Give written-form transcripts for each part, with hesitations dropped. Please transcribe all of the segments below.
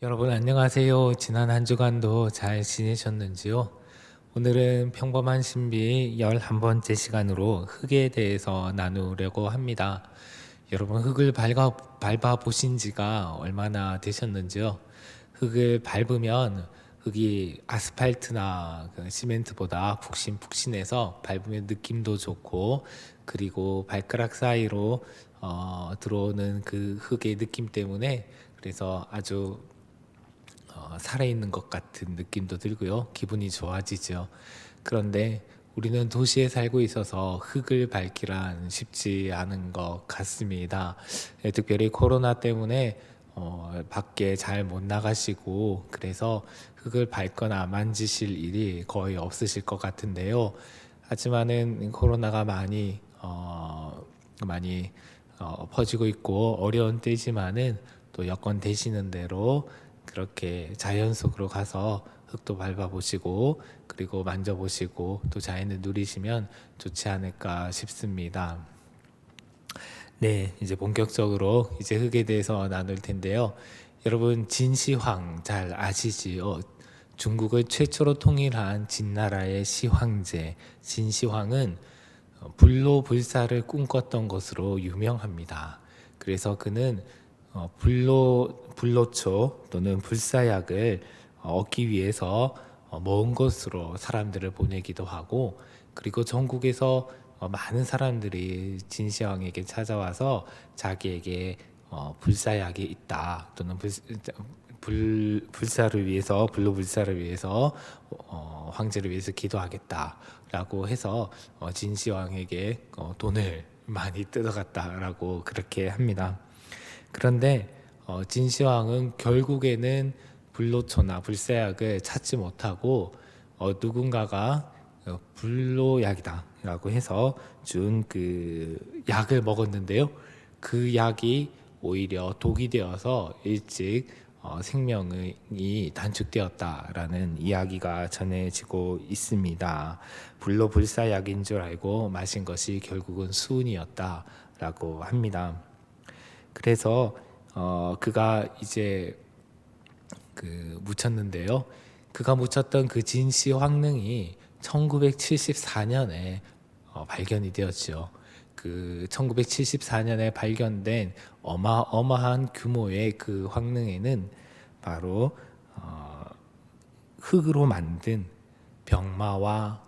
여러분 안녕하세요. 지난 한 주간도 잘 지내셨는지요? 오늘은 평범한 신비 11번째 시간으로 흙에 대해서 나누려고 합니다. 여러분 흙을 밟아 보신 지가 얼마나 되셨는지요? 흙을 밟으면 흙이 아스팔트나 그 시멘트보다 푹신푹신해서 밟으면 느낌도 좋고, 그리고 발가락 사이로 들어오는 그 흙의 느낌 때문에 그래서 아주 살아있는 것 같은 느낌도 들고요. 기분이 좋아지죠. 그런데 우리는 도시에 살고 있어서 흙을 밟기란 쉽지 않은 것 같습니다. 특별히 코로나 때문에 밖에 잘 못 나가시고 그래서 흙을 밟거나 만지실 일이 거의 없으실 것 같은데요. 하지만은 코로나가 많이 퍼지고 있고 어려운 때지만은 또 여건 되시는 대로 그렇게 자연 속으로 가서 흙도 밟아보시고 그리고 만져보시고 또 자연을 누리시면 좋지 않을까 싶습니다. 네, 이제 본격적으로 이제 흙에 대해서 나눌 텐데요. 여러분 진시황 잘 아시지요? 중국을 최초로 통일한 진나라의 시황제 진시황은 불로불사를 꿈꿨던 것으로 유명합니다. 그래서 그는 불로초 또는 불사약을 얻기 위해서 먼 곳으로 사람들을 보내기도 하고, 그리고 전국에서 많은 사람들이 진시황에게 찾아와서 자기에게 불사약이 있다 또는 불사를 위해서 불로불사를 위해서 황제를 위해서 기도하겠다라고 해서 진시황에게 돈을 많이 뜯어갔다라고 그렇게 합니다. 그런데 진시황은 결국에는 불로초나 불사약을 찾지 못하고 누군가가 불로약이다라고 해서 준 그 약을 먹었는데요. 그 약이 오히려 독이 되어서 일찍 생명이 단축되었다라는 이야기가 전해지고 있습니다. 불로불사약인 줄 알고 마신 것이 결국은 수은이었다라고 합니다. 그래서 그가 이제 묻혔는데요. 그가 묻혔던 그 진시 황릉이 1974년에 발견이 되었죠. 그 1974년에 발견된 어마어마한 규모의 그 황릉에는 바로 흙으로 만든 병마와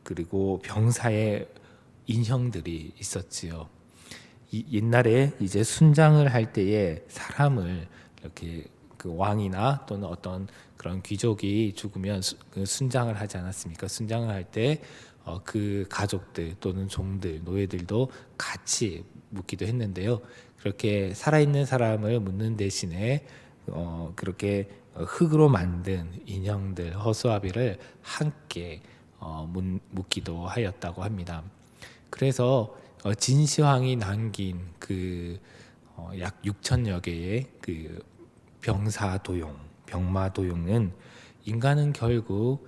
그리고 병사의 인형들이 있었지요. 옛날에 이제 순장을 할 때에 사람을 이렇게 그 왕이나 또는 어떤 그런 귀족이 죽으면 그 순장을 하지 않았습니까? 순장을 할 때 그 가족들 또는 종들, 노예들도 같이 묻기도 했는데요. 그렇게 살아있는 사람을 묻는 대신에 그렇게 흙으로 만든 인형들, 허수아비를 함께 묻기도 하였다고 합니다. 그래서 진시황이 남긴 그 약 6천여 개의 그 병마 도용은 인간은 결국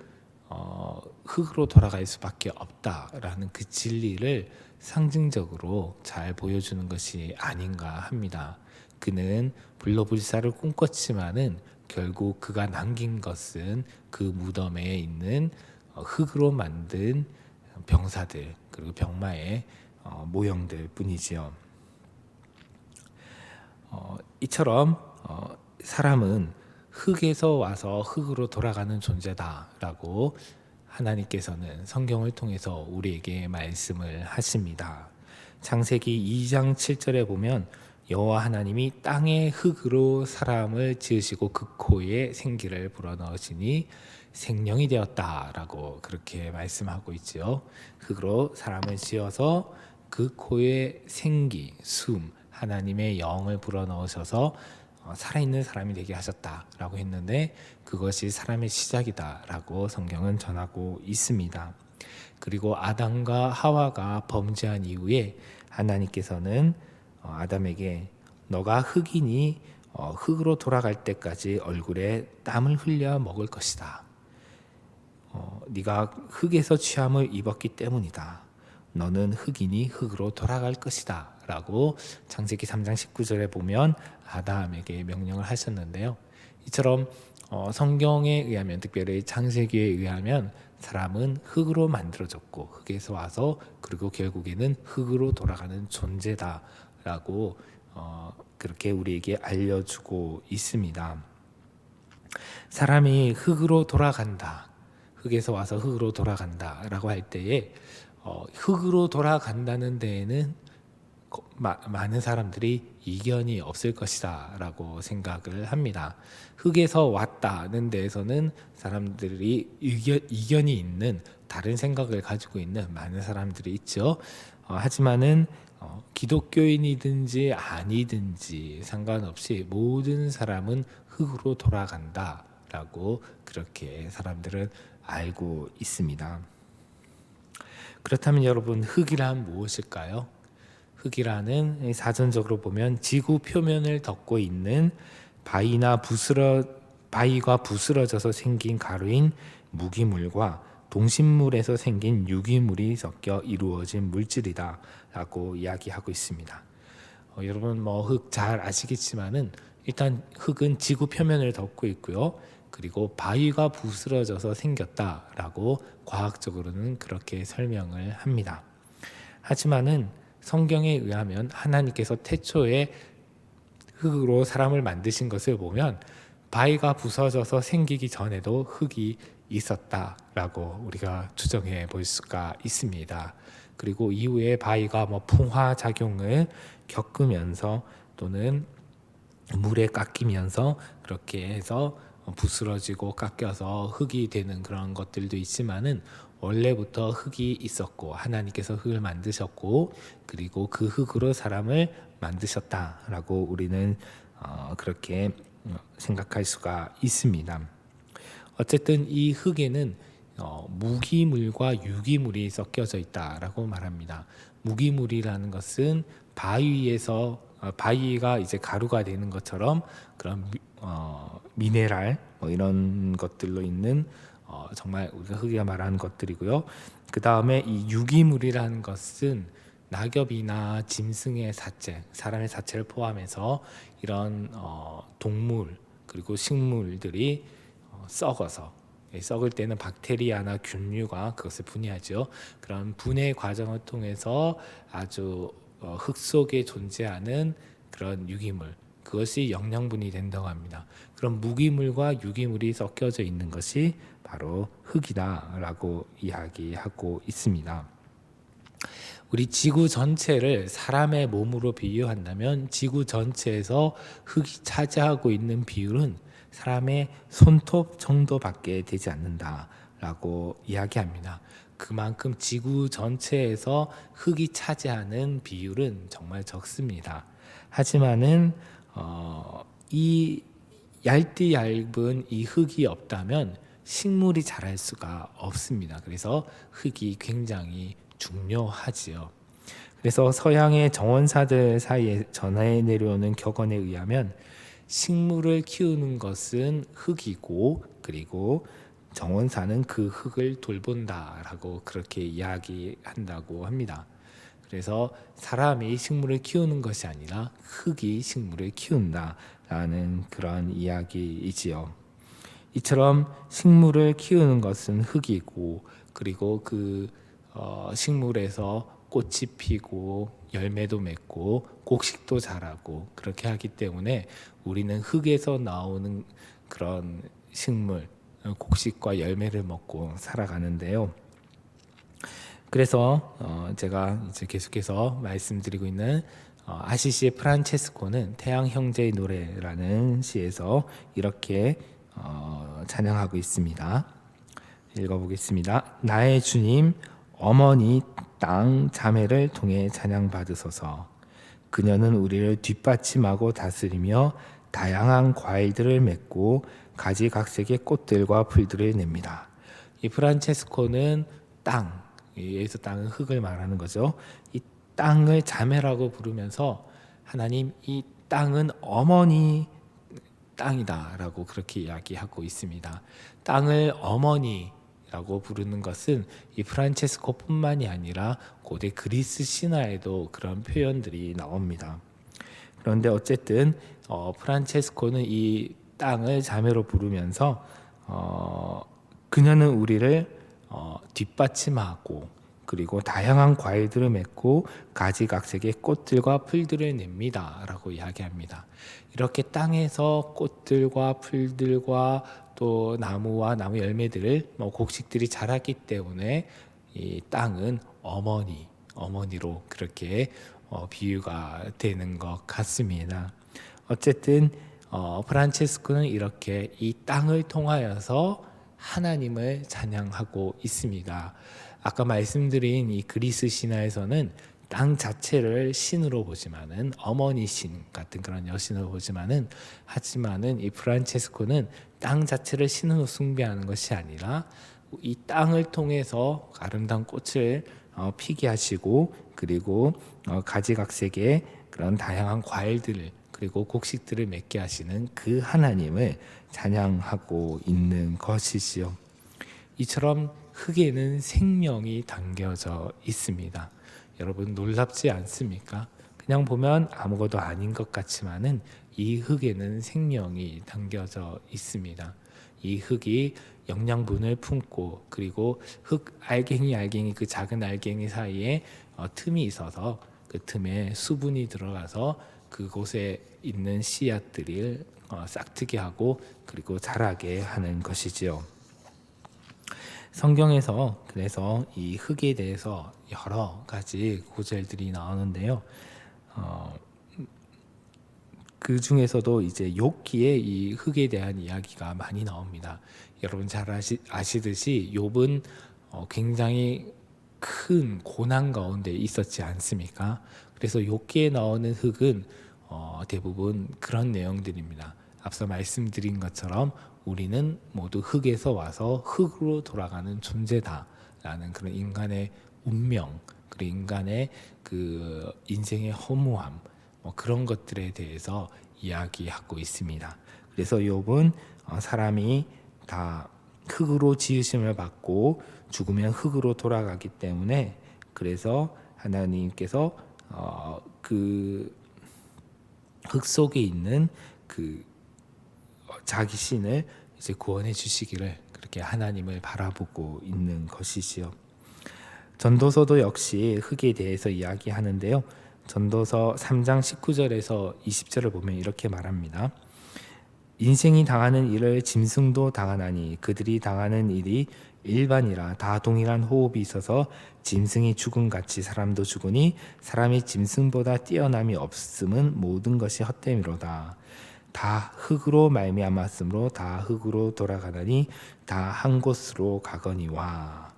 흙으로 돌아갈 수밖에 없다라는 그 진리를 상징적으로 잘 보여주는 것이 아닌가 합니다. 그는 불로불사를 꿈꿨지만은 결국 그가 남긴 것은 그 무덤에 있는 흙으로 만든 병사들 그리고 병마의 모형들 뿐이지요. 이처럼 사람은 흙에서 와서 흙으로 돌아가는 존재다라고 하나님께서는 성경을 통해서 우리에게 말씀을 하십니다. 창세기 2장 7절에 보면 여호와 하나님이 땅의 흙으로 사람을 지으시고 그 코에 생기를 불어넣으시니 생명이 되었다라고 그렇게 말씀하고 있지요. 흙으로 사람을 지어서 그 코에 생기, 숨, 하나님의 영을 불어넣으셔서 살아있는 사람이 되게 하셨다라고 했는데 그것이 사람의 시작이다라고 성경은 전하고 있습니다. 그리고 아담과 하와가 범죄한 이후에 하나님께서는 아담에게 너가 흙이니 흙으로 돌아갈 때까지 얼굴에 땀을 흘려 먹을 것이다. 네가 흙에서 취함을 입었기 때문이다. 너는 흙이니 흙으로 돌아갈 것이다 라고 창세기 3장 19절에 보면 아담에게 명령을 하셨는데요. 이처럼 성경에 의하면, 특별히 창세기에 의하면 사람은 흙으로 만들어졌고 흙에서 와서 그리고 결국에는 흙으로 돌아가는 존재다라고 그렇게 우리에게 알려주고 있습니다. 사람이 흙으로 돌아간다, 흙에서 와서 흙으로 돌아간다라고 할 때에 흙으로 돌아간다는 데에는 많은 사람들이 이견이 없을 것이다 라고 생각을 합니다. 흙에서 왔다는 데에서는 사람들이 이견이 있는, 다른 생각을 가지고 있는 많은 사람들이 있죠. 하지만은 기독교인이든지 아니든지 상관없이 모든 사람은 흙으로 돌아간다 라고 그렇게 사람들은 알고 있습니다. 그렇다면 여러분, 흙이란 무엇일까요? 흙이라는, 사전적으로 보면 지구 표면을 덮고 있는 바위가 부스러져서 생긴 가루인 무기물과 동식물에서 생긴 유기물이 섞여 이루어진 물질이다 라고 이야기하고 있습니다. 여러분 흙 잘 아시겠지만은 일단 흙은 지구 표면을 덮고 있고요. 그리고 바위가 부스러져서 생겼다라고 과학적으로는 그렇게 설명을 합니다. 하지만은 성경에 의하면 하나님께서 태초에 흙으로 사람을 만드신 것을 보면 바위가 부서져서 생기기 전에도 흙이 있었다라고 우리가 추정해 볼 수가 있습니다. 그리고 이후에 바위가 풍화 작용을 겪으면서 또는 물에 깎이면서 그렇게 해서 부스러지고 깎여서 흙이 되는 그런 것들도 있지만은 원래부터 흙이 있었고 하나님께서 흙을 만드셨고 그리고 그 흙으로 사람을 만드셨다라고 우리는 그렇게 생각할 수가 있습니다. 어쨌든 이 흙에는 무기물과 유기물이 섞여져 있다라고 말합니다. 무기물이라는 것은 바위가 이제 가루가 되는 것처럼 그런 미네랄 이런 것들로 있는 정말 우리가 흙이가 말하는 것들이고요. 그 다음에 이 유기물이라는 것은 낙엽이나 짐승의 사체, 사람의 사체를 포함해서 이런 동물 그리고 식물들이 썩을 때는 박테리아나 균류가 그것을 분해하죠. 그런 분해 과정을 통해서 아주 흙 속에 존재하는 그런 유기물, 그것이 영양분이 된다고 합니다. 그런 무기물과 유기물이 섞여져 있는 것이 바로 흙이다라고 이야기하고 있습니다. 우리 지구 전체를 사람의 몸으로 비유한다면 지구 전체에서 흙이 차지하고 있는 비율은 사람의 손톱 정도밖에 되지 않는다라고 이야기합니다. 그만큼 지구 전체에서 흙이 차지하는 비율은 정말 적습니다. 하지만은 이 얇은 이 흙이 없다면 식물이 자랄 수가 없습니다. 그래서 흙이 굉장히 중요하지요. 그래서 서양의 정원사들 사이에 전해 내려오는 격언에 의하면 식물을 키우는 것은 흙이고 그리고 정원사는 그 흙을 돌본다라고 그렇게 이야기한다고 합니다. 그래서 사람이 식물을 키우는 것이 아니라 흙이 식물을 키운다라는 그런 이야기이지요. 이처럼 식물을 키우는 것은 흙이고 그리고 그 식물에서 꽃이 피고 열매도 맺고 곡식도 자라고 그렇게 하기 때문에 우리는 흙에서 나오는 그런 식물, 곡식과 열매를 먹고 살아가는데요. 그래서 제가 이제 계속해서 말씀드리고 있는 아시시의 프란체스코는 태양 형제의 노래라는 시에서 이렇게 찬양하고 있습니다. 읽어보겠습니다. 나의 주님, 어머니 땅 자매를 통해 찬양 받으소서. 그녀는 우리를 뒷받침하고 다스리며 다양한 과일들을 맺고 가지각색의 꽃들과 풀들을 냅니다. 이 프란체스코는 여기서 땅은 흙을 말하는 거죠. 이 땅을 자매라고 부르면서 하나님, 이 땅은 어머니 땅이다라고 그렇게 이야기하고 있습니다. 땅을 어머니라고 라고 부르는 것은 이 프란체스코뿐만이 아니라 고대 그리스 신화에도 그런 표현들이 나옵니다. 그런데 어쨌든 프란체스코는 이 땅을 자매로 부르면서 그녀는 우리를 뒷받침하고 그리고 다양한 과일들을 맺고 가지각색의 꽃들과 풀들을 냅니다 라고 이야기합니다. 이렇게 땅에서 꽃들과 풀들과 또 나무와 나무 열매들을 곡식들이 자랐기 때문에 이 땅은 어머니로 그렇게 비유가 되는 것 같습니다. 어쨌든 프란체스코는 이렇게 이 땅을 통하여서 하나님을 찬양하고 있습니다. 아까 말씀드린 이 그리스 신화에서는 땅 자체를 신으로 보지만은 어머니 신 같은 그런 여신으로 보지만은 하지만은 이 프란체스코는 땅 자체를 신으로 숭배하는 것이 아니라 이 땅을 통해서 아름다운 꽃을 피게 하시고 그리고 가지각색의 그런 다양한 과일들을 그리고 곡식들을 맺게 하시는 그 하나님을 찬양하고 있는 것이지요. 이처럼 흙에는 생명이 담겨져 있습니다. 여러분 놀랍지 않습니까? 그냥 보면 아무것도 아닌 것 같지만은 이 흙에는 생명이 담겨져 있습니다. 이 흙이 영양분을 품고 그리고 흙 알갱이 그 작은 알갱이 사이에 틈이 있어서 그 틈에 수분이 들어가서 그곳에 있는 씨앗들을 싹트게 하고 그리고 자라게 하는 것이지요. 성경에서 그래서 이 흙에 대해서 여러 가지 구절들이 나오는데요. 그 중에서도 이제 욥기에 이 흙에 대한 이야기가 많이 나옵니다. 여러분 잘 아시듯이 욥은 굉장히 큰 고난 가운데 있었지 않습니까? 그래서 욥기에 나오는 흙은 대부분 그런 내용들입니다. 앞서 말씀드린 것처럼 우리는 모두 흙에서 와서 흙으로 돌아가는 존재다라는 그런 인간의 운명, 그리고 인간의 그 인생의 허무함, 그런 것들에 대해서 이야기하고 있습니다. 그래서 욥은 사람이 다 흙으로 지으심을 받고 죽으면 흙으로 돌아가기 때문에 그래서 하나님께서 그 흙 속에 있는 그 자기 신을 이제 구원해 주시기를 그렇게 하나님을 바라보고 있는 것이지요. 전도서도 역시 흙에 대해서 이야기하는데요. 전도서 3장 19절에서 20절을 보면 이렇게 말합니다. 인생이 당하는 일을 짐승도 당하나니 그들이 당하는 일이 일반이라 다 동일한 호흡이 있어서 짐승이 죽음같이 사람도 죽으니 사람이 짐승보다 뛰어남이 없음은 모든 것이 헛됨이로다. 다 흙으로 말미암았으므로 다 흙으로 돌아가나니 다 한 곳으로 가거니와.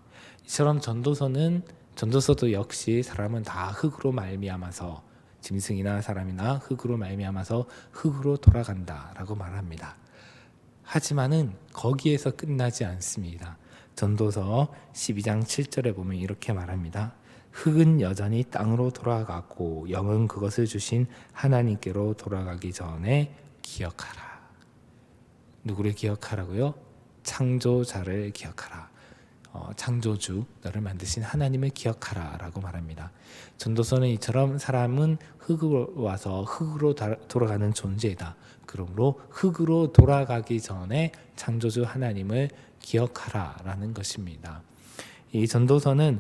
이처럼 전도서도 역시 사람은 다 흙으로 말미암아서 짐승이나 사람이나 흙으로 말미암아서 흙으로 돌아간다라고 말합니다. 하지만은 거기에서 끝나지 않습니다. 전도서 12장 7절에 보면 이렇게 말합니다. 흙은 여전히 땅으로 돌아가고 영은 그것을 주신 하나님께로 돌아가기 전에 기억하라. 누구를 기억하라고요? 창조자를 기억하라. 창조주, 너를 만드신 하나님을 기억하라 라고 말합니다. 전도서는 이처럼 사람은 흙으로 와서 흙으로 돌아가는 존재이다. 그러므로 흙으로 돌아가기 전에 창조주 하나님을 기억하라 라는 것입니다. 이 전도서는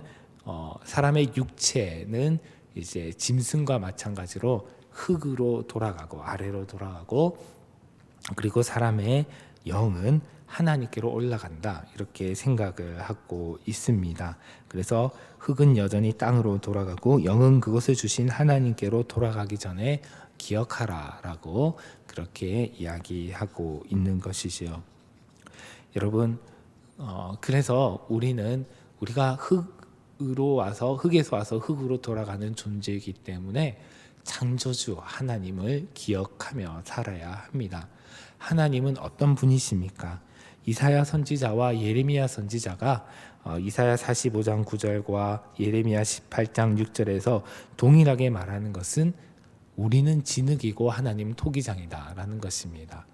사람의 육체는 이제 짐승과 마찬가지로 흙으로 돌아가고 아래로 돌아가고 그리고 사람의 영은 하나님께로 올라간다 이렇게 생각을 하고 있습니다. 그래서 흙은 여전히 땅으로 돌아가고 영은 그것을 주신 하나님께로 돌아가기 전에 기억하라라고 그렇게 이야기하고 있는 것이지요. 여러분, 그래서 우리가 흙에서 와서 흙으로 돌아가는 존재이기 때문에 창조주 하나님을 기억하며 살아야 합니다. 하나님은 어떤 분이십니까? 이사야 선지자와 예레미야 선지자가 이사야 45장 9절과 예레미야 18장 6절에서 동일하게 말하는 것은 우리는 진흙이고 하나님은 토기장이다 라는 것입니다.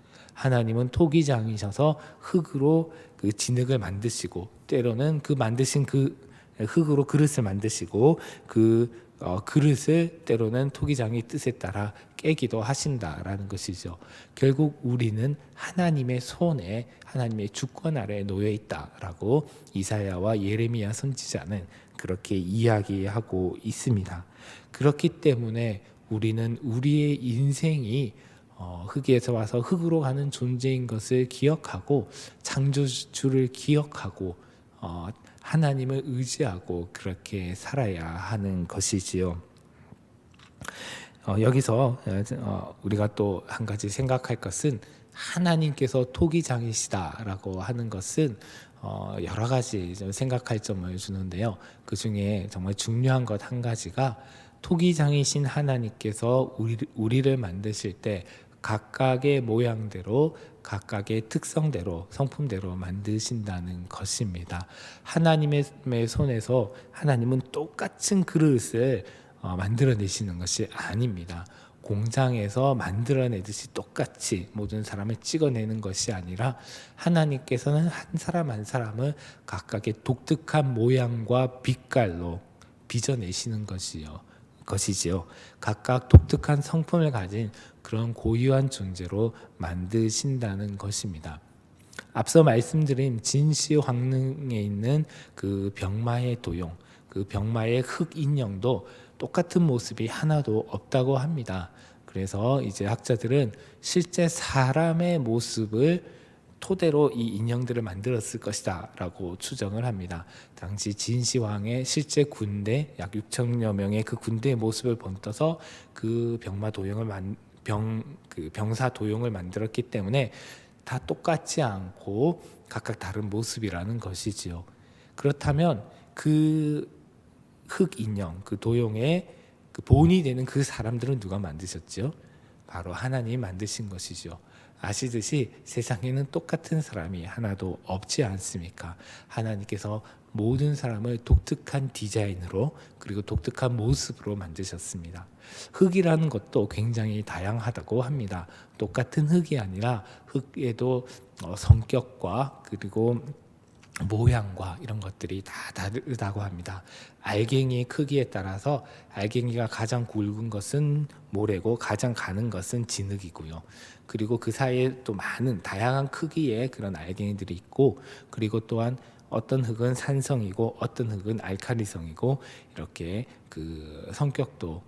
하나님은 토기장이셔서 흙으로 그 진흙을 만드시고, 때로는 그 만드신 그 흙으로 그릇을 만드시고, 그 그릇을 때로는 토기장의 뜻에 따라 깨기도 하신다라는 것이죠. 결국 우리는 하나님의 손에, 하나님의 주권 아래에 놓여 있다라고 이사야와 예레미야 선지자는 그렇게 이야기하고 있습니다. 그렇기 때문에 우리는 우리의 인생이 흙에서 와서 흙으로 가는 존재인 것을 기억하고, 창조주를 기억하고, 하나님을 의지하고 그렇게 살아야 하는 것이지요. 여기서 우리가 또 한 가지 생각할 것은, 하나님께서 토기장이시다라고 하는 것은 여러 가지 생각할 점을 주는데요. 그 중에 정말 중요한 것 한 가지가, 토기장이신 하나님께서 우리를 만드실 때 각각의 모양대로, 각각의 특성대로, 성품대로 만드신다는 것입니다. 하나님의 손에서 하나님은 똑같은 그릇을 만들어내시는 것이 아닙니다. 공장에서 만들어내듯이 똑같이 모든 사람을 찍어내는 것이 아니라, 하나님께서는 한 사람 한 사람을 각각의 독특한 모양과 빛깔로 빚어내시는 것이지요. 각각 독특한 성품을 가진 그런 고유한 존재로 만드신다는 것입니다. 앞서 말씀드린 진시 황릉에 있는 그 병마의 도용, 그 병마의 흙 인형도 똑같은 모습이 하나도 없다고 합니다. 그래서 이제 학자들은 실제 사람의 모습을 토대로 이 인형들을 만들었을 것이다 라고 추정을 합니다. 당시 진시황의 실제 군대 약 6천여 명의 그 군대의 모습을 본떠서 그 병사 도용을 만들었기 때문에 다 똑같지 않고 각각 다른 모습이라는 것이지요. 그렇다면 그 흙 인형, 그 도용의 그 본이 되는 그 사람들은 누가 만드셨죠? 바로 하나님이 만드신 것이죠. 아시듯이 세상에는 똑같은 사람이 하나도 없지 않습니까? 하나님께서 모든 사람을 독특한 디자인으로, 그리고 독특한 모습으로 만드셨습니다. 흙이라는 것도 굉장히 다양하다고 합니다. 똑같은 흙이 아니라 흙에도 성격과 그리고 모양과 이런 것들이 다 다르다고 합니다. 알갱이의 크기에 따라서 알갱이가 가장 굵은 것은 모래고, 가장 가는 것은 진흙이고요. 그리고 그 사이에 또 많은 다양한 크기의 그런 알갱이들이 있고, 그리고 또한 어떤 흙은 산성이고 어떤 흙은 알칼리성이고, 이렇게 그 성격도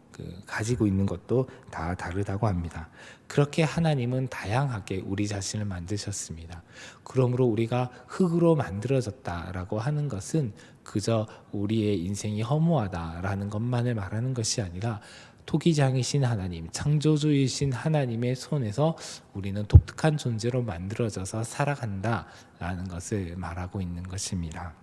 가지고 있는 것도 다 다르다고 합니다. 그렇게 하나님은 다양하게 우리 자신을 만드셨습니다. 그러므로 우리가 흙으로 만들어졌다라고 하는 것은 그저 우리의 인생이 허무하다라는 것만을 말하는 것이 아니라, 토기장이신 하나님, 창조주이신 하나님의 손에서 우리는 독특한 존재로 만들어져서 살아간다라는 것을 말하고 있는 것입니다.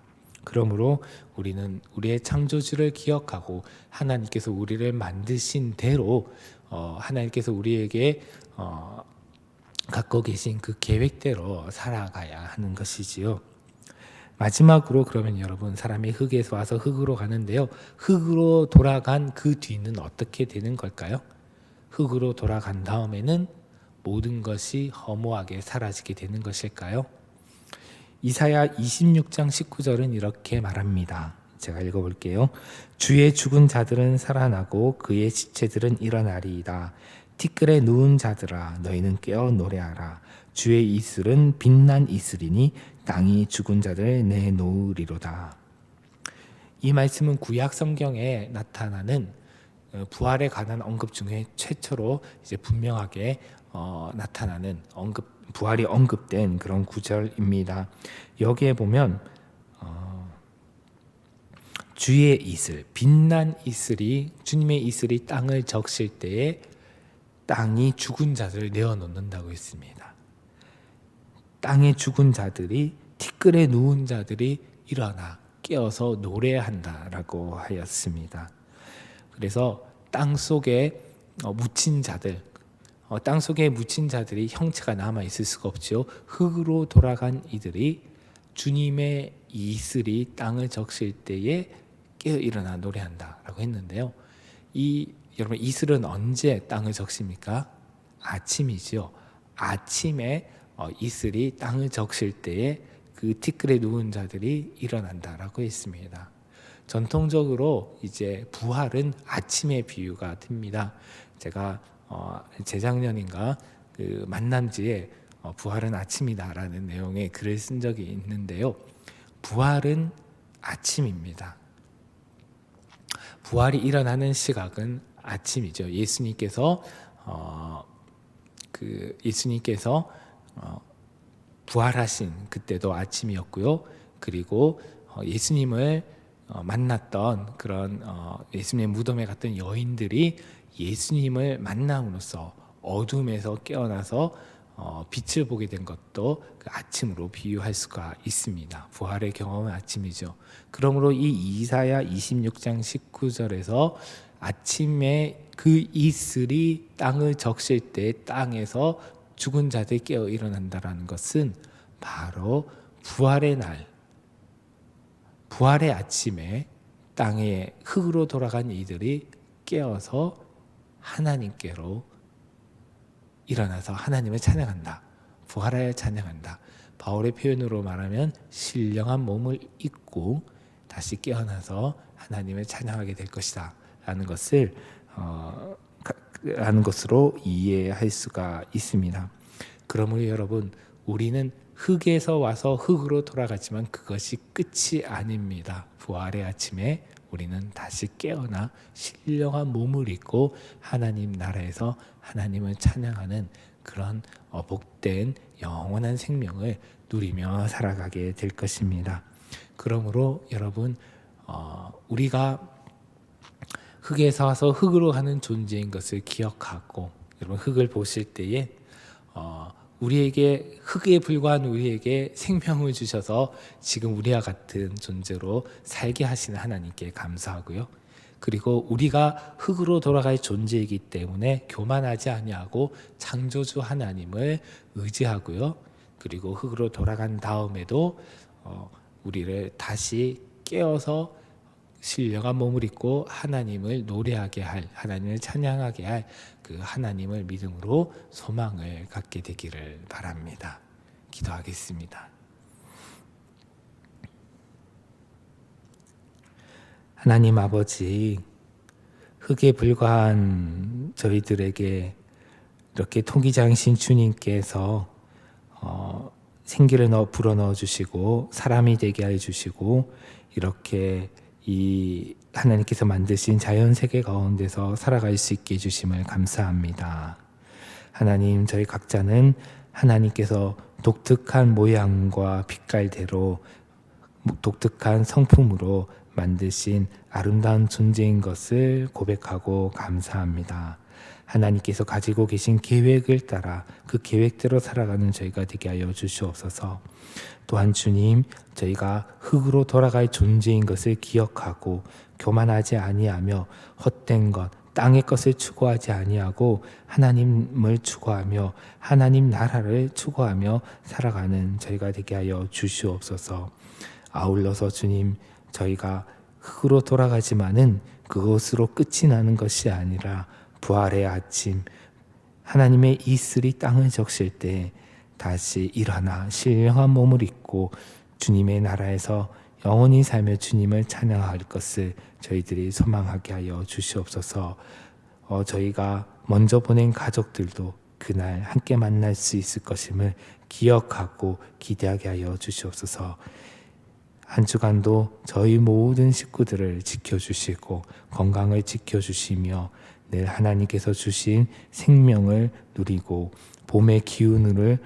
그러므로 우리는 우리의 창조주를 기억하고, 하나님께서 우리를 만드신 대로 하나님께서 우리에게 갖고 계신 그 계획대로 살아가야 하는 것이지요. 마지막으로, 그러면 여러분, 사람이 흙에서 와서 흙으로 가는데요, 흙으로 돌아간 그 뒤는 어떻게 되는 걸까요? 흙으로 돌아간 다음에는 모든 것이 허무하게 사라지게 되는 것일까요? 이사야 26장 19절은 이렇게 말합니다. 제가 읽어볼게요. 주의 죽은 자들은 살아나고 그의 시체들은 일어나리이다. 티끌에 누운 자들아, 너희는 깨어 노래하라. 주의 이슬은 빛난 이슬이니 땅이 죽은 자들을 내놓으리로다. 이 말씀은 구약 성경에 나타나는 부활에 관한 언급 중에 최초로 이제 분명하게 나타나는 부활이 언급된 그런 구절입니다. 여기에 보면 주의 이슬, 빛난 이슬이, 주님의 이슬이 땅을 적실 때에 땅이 죽은 자들을 내어놓는다고 했습니다. 땅에 죽은 자들이, 티끌에 누운 자들이 일어나 깨어서 노래한다라고 하였습니다. 그래서 땅 속에 묻힌 자들, 땅 속에 묻힌 자들이 형체가 남아 있을 수가 없죠. 흙으로 돌아간 이들이 주님의 이슬이 땅을 적실 때에 깨어 일어나 노래한다라고 했는데요. 여러분, 이슬은 언제 땅을 적십니까? 아침이죠. 아침에 이슬이 땅을 적실 때에 그 티끌에 누운 자들이 일어난다라고 했습니다. 전통적으로 이제 부활은 아침의 비유가 됩니다. 제가 재작년인가 그 만남지에 부활은 아침이다라는 내용의 글을 쓴 적이 있는데요. 부활은 아침입니다. 부활이 일어나는 시각은 아침이죠. 예수님께서 부활하신 그때도 아침이었고요. 그리고 예수님을 만났던 그런 예수님의 무덤에 갔던 여인들이 예수님을 만남으로써 어둠에서 깨어나서 빛을 보게 된 것도 그 아침으로 비유할 수가 있습니다. 부활의 경험은 아침이죠. 그러므로 이 이사야 26장 19절에서 아침에 그 이슬이 땅을 적실 때 땅에서 죽은 자들이 깨어 일어난다라는 것은 바로 부활의 날, 부활의 아침에 땅의 흙으로 돌아간 이들이 깨어서 하나님께로 일어나서 하나님을 찬양한다. 부활하여 찬양한다. 바울의 표현으로 말하면 신령한 몸을 입고 다시 깨어나서 하나님을 찬양하게 될 것이다 라는 것을 라는 것으로 이해할 수가 있습니다. 그러므로 여러분, 우리는 흙에서 와서 흙으로 돌아가지만 그것이 끝이 아닙니다. 부활의 아침에 우리는 다시 깨어나 신령한 몸을 입고 하나님 나라에서 하나님을 찬양하는 그런 복된 영원한 생명을 누리며 살아가게 될 것입니다. 그러므로 여러분, 우리가 흙에서 와서 흙으로 가는 존재인 것을 기억하고, 여러분 흙을 보실 때에 우리에게, 흙에 불과한 우리에게 생명을 주셔서 지금 우리와 같은 존재로 살게 하시는 하나님께 감사하고요. 그리고 우리가 흙으로 돌아갈 존재이기 때문에 교만하지 아니하고 창조주 하나님을 의지하고요. 그리고 흙으로 돌아간 다음에도 우리를 다시 깨어서 신령한 몸을 입고 하나님을 노래하게 할, 하나님을 찬양하게 할 그 하나님을 믿음으로 소망을 갖게 되기를 바랍니다. 기도하겠습니다. 하나님 아버지, 흙에 불과한 저희들에게 이렇게 통기장신 주님께서 생기를 불어넣어 주시고 사람이 되게 해 주시고, 이렇게 이 하나님께서 만드신 자연 세계 가운데서 살아갈 수 있게 해주심을 감사합니다. 하나님, 저희 각자는 하나님께서 독특한 모양과 빛깔대로 독특한 성품으로 만드신 아름다운 존재인 것을 고백하고 감사합니다. 하나님께서 가지고 계신 계획을 따라 그 계획대로 살아가는 저희가 되게 하여 주시옵소서. 또한 주님, 저희가 흙으로 돌아갈 존재인 것을 기억하고 교만하지 아니하며 헛된 것, 땅의 것을 추구하지 아니하고 하나님을 추구하며 하나님 나라를 추구하며 살아가는 저희가 되게 하여 주시옵소서. 아울러서 주님, 저희가 흙으로 돌아가지만은 그것으로 끝이 나는 것이 아니라 부활의 아침, 하나님의 이슬이 땅을 적실 때 다시 일어나 신령한 몸을 입고 주님의 나라에서 영원히 살며 주님을 찬양할 것을 저희들이 소망하게 하여 주시옵소서. 저희가 먼저 보낸 가족들도 그날 함께 만날 수 있을 것임을 기억하고 기대하게 하여 주시옵소서. 한 주간도 저희 모든 식구들을 지켜주시고 건강을 지켜주시며 늘 하나님께서 주신 생명을 누리고 봄의 기운을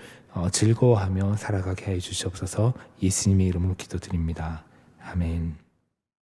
즐거워하며 살아가게 해 주시옵소서. 예수님의 이름으로 기도드립니다. 아멘.